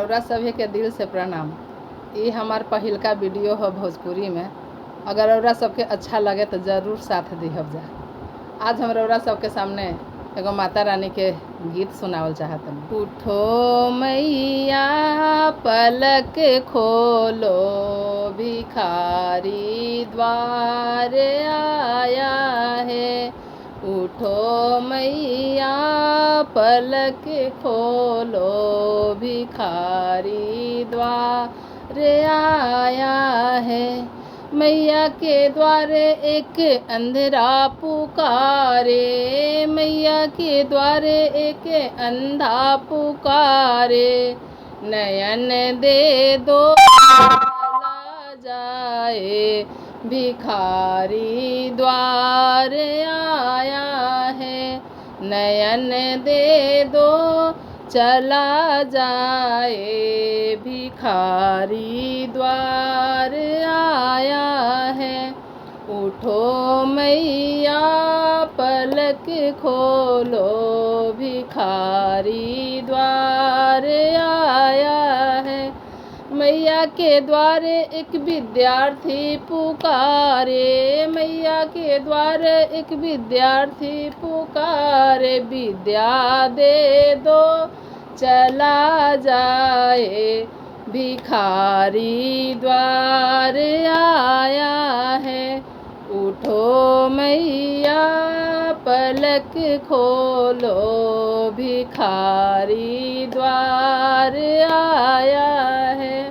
रउरा सभी के दिल से प्रणाम। ये हमार पहिलका वीडियो हो भोजपुरी में। अगर रउरा सबके अच्छा लगे तो ज़रूर साथ दिहब जा। आज हम रउरा सबके सामने एगो माता रानी के गीत सुनावल चाहत हूँ। उठो मैया पलक खोलो, भिखारी द्वार आया है। उठो मैया पलक खोलो, भिखारी द्वार आया है। मैया के द्वारे एक अंधेरा पुकारे, मैया के द्वारे एक अंधा पुकारे। नयन दे दो चला जाए, भिखारी द्वार आया है। नयन दे दो चला जाए, भिखारी द्वार आया है। उठो मैया पलक खोलो, भिखारी द्वार आया है। मैया के द्वारे एक विद्यार्थी पुकारे, मैया के द्वारे एक विद्यार्थी पुकारे। विद्या दे दो चला जाए, भिखारी द्वार आया है। उठो मैया पलक खोलो, भिखारी द्वार आया है।